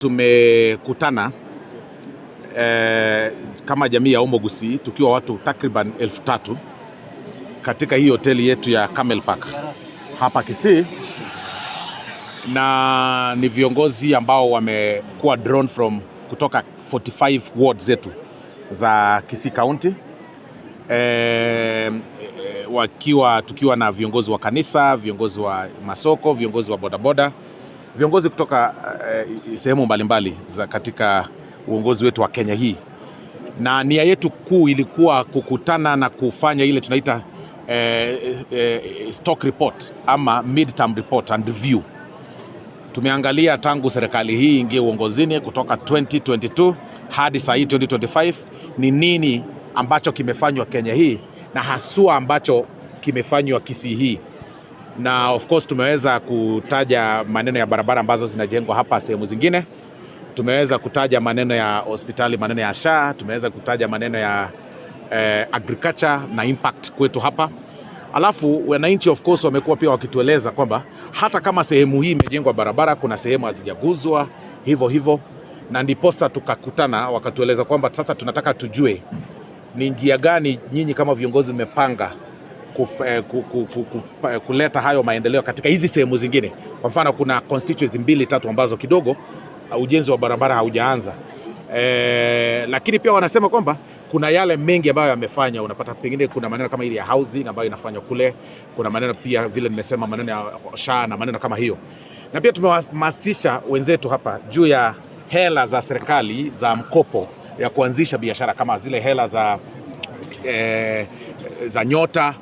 Tumekutana kama jamii ya Omogusi tukiwa watu takriban 3,000 katika hii hoteli yetu ya Camel Park hapa Kisii, na ni viongozi ambao wamekuwa drawn from kutoka 45 wards zetu za Kisii County, tukiwa na viongozi wa kanisa, viongozi wa masoko, viongozi wa bodaboda, viongozi kutoka sehemu mbalimbali za katika uongozi wetu wa Kenya hii. Na nia yetu kuu ilikuwa kukutana na kufanya ile tunaita stock report ama midterm report and review. Tumeangalia tangu serikali hii ingie uongozini kutoka 2022 hadi saa hii 2025, ni nini ambacho kimefanywa Kenya hii na haswa ambacho kimefanywa Kisii hii. Na of course tumeweza kutaja maneno ya barabara ambazo zinajengwa hapa sehemu zingine. Tumeweza kutaja maneno ya hospitali, maneno ya SHA, tumeweza kutaja maneno ya agriculture na impact kwetu hapa. Alafu wananchi of course wamekuwa pia wakitueleza kwamba hata kama sehemu hii imejengwa barabara, kuna sehemu hazijaguzwa hivyo, na ndiposa tukakutana wakatueleza kwamba sasa tunataka tujue ni njia gani nyinyi kama viongozi mmepanga kuleta hayo maendeleo katika hizi sehemu zingine. Kwa mfano kuna constituencies 2-3 ambazo kidogo ujenzi wa barabara haujaanza, lakini pia wanasema kwamba kuna yale mengi ambayo yamefanya. Unapata pengine kuna maneno kama ile ya housing ambayo inafanywa kule, kuna maneno pia vile nimesema maneno ya SHA na maneno kama hiyo. Na pia tumewahamasisha wenzetu hapa juu ya hela za serikali za mkopo ya kuanzisha biashara, kama zile hela za nyota,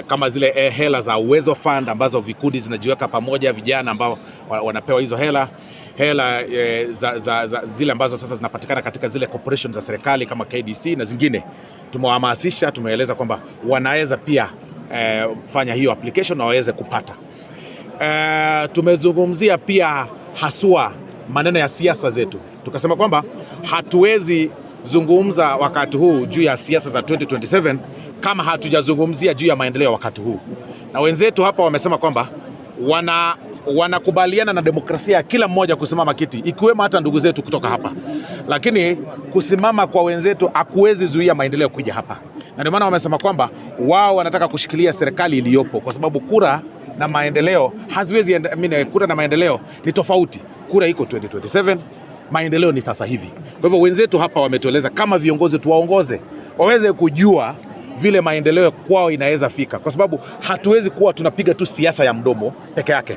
kama zile hela za Uwezo Fund ambazo vikundi zinajiweka pamoja, vijana ambao wanapewa hizo hela zile ambazo sasa zinapatikana katika zile corporations za serikali kama KDC na zingine. Tumewahamasisha, tumeeleza kwamba wanaweza pia fanya hiyo application na waweze kupata. Tumezungumzia pia haswa maneno ya siasa zetu. Tukasema kwamba hatuwezi zungumza wakati huu juu ya siasa za 2027 kama hatujazungumzia juu ya maendeleo wakati huu. Na wenzetu hapa wamesema kwamba wanakubaliana na demokrasia ya kila mmoja kusimama kiti, ikiwemo hata ndugu zetu kutoka hapa. Lakini kusimama kwa wenzetu hakuwezi zuia maendeleo kuja hapa. Na ndio maana wamesema kwamba wao wanataka kushikilia serikali iliyopo, kwa sababu kura na maendeleo haziwezi, kura na maendeleo ni tofauti. Kura iko 2027, maendeleo ni sasa hivi. Kwa hivyo wenzetu hapa wametueleza kama viongozi tuwaongoze, waweze kujua vile maendeleo kwao inaweza fika, kwa sababu hatuwezi kuwa tunapiga tu siasa ya mdomo peke yake.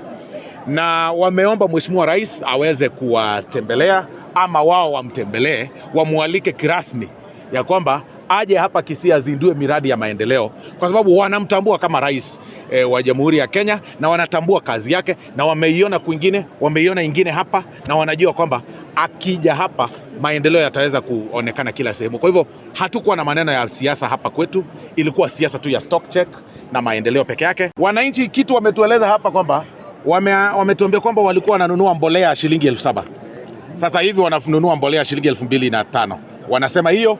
Na wameomba Mheshimiwa Rais aweze kuwatembelea ama wao wamtembelee, wamualike kirasmi ya kwamba aje hapa Kisii azindue miradi ya maendeleo, kwa sababu wanamtambua kama rais wa Jamhuri ya Kenya, na wanatambua kazi yake, na wameiona kwingine, wameiona ingine hapa, na wanajua kwamba akija hapa maendeleo yataweza kuonekana kila sehemu. Kwa hivyo hatukuwa na maneno ya siasa hapa kwetu, ilikuwa siasa tu ya stock check na maendeleo peke yake. Wananchi kitu wametueleza hapa kwamba wametuambia kwamba walikuwa wananunua mbolea shilingi 7,000. Sasa hivi wananunua mbolea shilingi 2,500. Wanasema hiyo,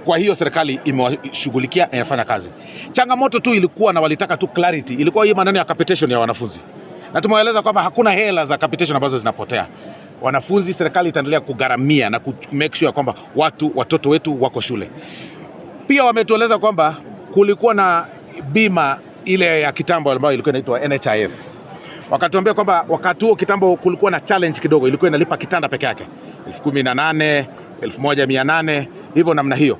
kwa hiyo serikali imewashughulikia na inafanya kazi. Changamoto tu ilikuwa na walitaka tu clarity, ilikuwa hii maneno ya capitation ya wanafunzi. Na tumewaeleza kwamba hakuna hela za capitation ambazo zinapotea. Wanafunzi serikali itaendelea kugharamia na make sure kwamba watoto wetu wako shule. Pia wametueleza kwamba kulikuwa na bima ile ya kitambo ambayo ilikuwa inaitwa NHIF. Wakatuambia kwamba wakati huo kitambo kulikuwa na challenge kidogo, ilikuwa inalipa kitanda peke yake 18,000, 1,800, hivyo namna hiyo.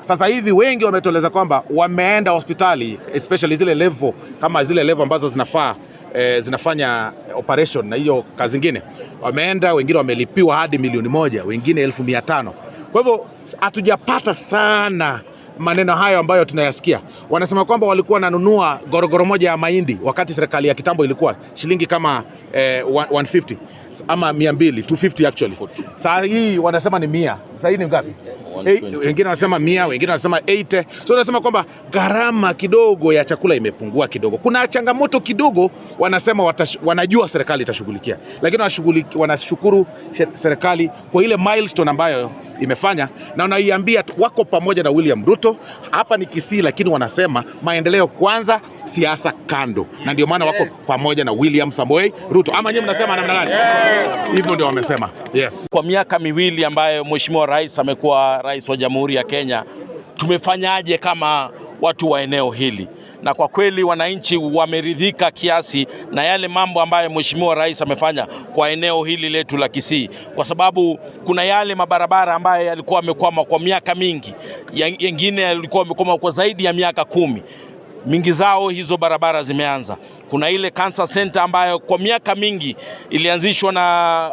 Sasa hivi wengi wametueleza kwamba wameenda hospitali, especially zile level kama zile level ambazo zinafanya operation na hiyo kazi zingine, wameenda, wengine wamelipiwa hadi 1,000,000, wengine 1,500. Kwa hivyo hatujapata sana maneno hayo ambayo tunayasikia. Wanasema kwamba walikuwa wananunua gorogoro moja ya mahindi wakati serikali ya kitambo ilikuwa shilingi kama 150 ama 200, 250 actually. Saa hii wanasema ni 100. sasa ni ngapi? Wengine wanasema 100, wengine wanasema 80. So tunasema kwamba gharama kidogo ya chakula imepungua kidogo. Kuna changamoto kidogo, wanasema wanajua serikali itashughulikia, lakini wanashukuru serikali kwa ile milestone ambayo imefanya, na wanaiambia wako pamoja na William Ruto. Hapa ni Kisii, lakini wanasema maendeleo kwanza, siasa kando, na ndio maana wako pamoja na William Samoei Ruto. Ama nyinyi mnasema namna gani? Hivyo ndio wamesema. Yes. Kwa miaka miwili ambayo Mheshimiwa Rais amekuwa rais wa Jamhuri ya Kenya, tumefanyaje kama watu wa eneo hili? Na kwa kweli wananchi wameridhika kiasi na yale mambo ambayo Mheshimiwa Rais amefanya kwa eneo hili letu la Kisii, kwa sababu kuna yale mabarabara ambayo yalikuwa yamekwama kwa miaka mingi, yengine yalikuwa yamekwama kwa zaidi ya miaka 10. Mingi zao hizo barabara zimeanza. Kuna ile cancer center ambayo kwa miaka mingi ilianzishwa na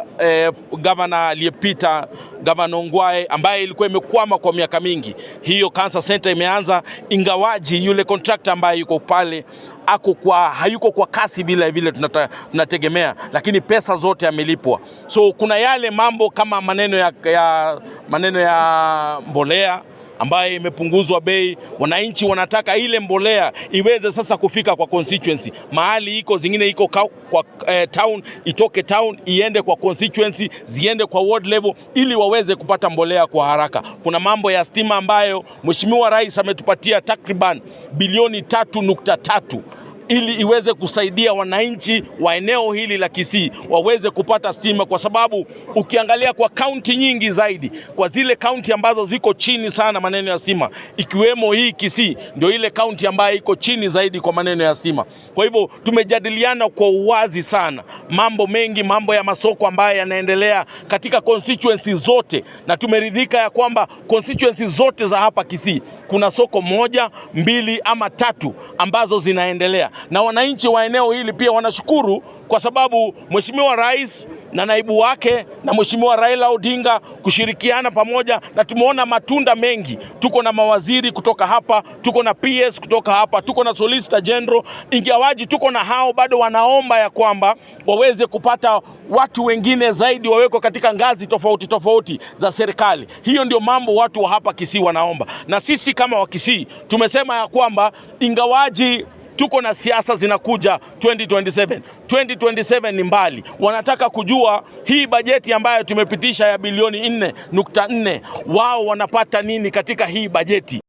gavana aliyepita, Gavana Ongwae, ambaye ilikuwa imekwama kwa miaka mingi. Hiyo cancer center imeanza, ingawaji yule contractor ambaye yuko pale hayuko kwa kasi vile tunategemea, lakini pesa zote yamelipwa. So kuna yale mambo kama maneno ya mbolea ambaye imepunguzwa bei. Wananchi wanataka ile mbolea iweze sasa kufika kwa constituency. Mahali iko zingine iko kwa town, itoke town iende kwa constituency, ziende kwa ward level ili waweze kupata mbolea kwa haraka. Kuna mambo ya stima ambayo Mheshimiwa Rais ametupatia takriban bilioni 3.3 ili iweze kusaidia wananchi wa eneo hili la Kisii waweze kupata stima, kwa sababu ukiangalia kwa kaunti nyingi zaidi, kwa zile kaunti ambazo ziko chini sana maneno ya stima, ikiwemo hii Kisii, ndio ile kaunti ambayo iko chini zaidi kwa maneno ya stima. Kwa hivyo tumejadiliana kwa uwazi sana mambo mengi, mambo ya masoko ambayo yanaendelea katika constituency zote, na tumeridhika ya kwamba constituency zote za hapa Kisii kuna soko 1, 2 ama 3 ambazo zinaendelea. Na wananchi wa eneo hili pia wanashukuru kwa sababu Mheshimiwa Rais na naibu wake na Mheshimiwa Raila Odinga kushirikiana pamoja, na tumeona matunda mengi. Tuko na mawaziri kutoka hapa, tuko na PS kutoka hapa, tuko na Solicitor General, ingawaji tuko na hao bado wanaomba ya kwamba waweze kupata watu wengine zaidi waweko katika ngazi tofauti za serikali. Hiyo ndio mambo watu wa hapa Kisii wanaomba, na sisi kama wa Kisii tumesema ya kwamba ingawaji tuko na siasa zinakuja 2027 ni mbali. Wanataka kujua hii bajeti ambayo tumepitisha ya bilioni 4.4 wao wanapata nini katika hii bajeti.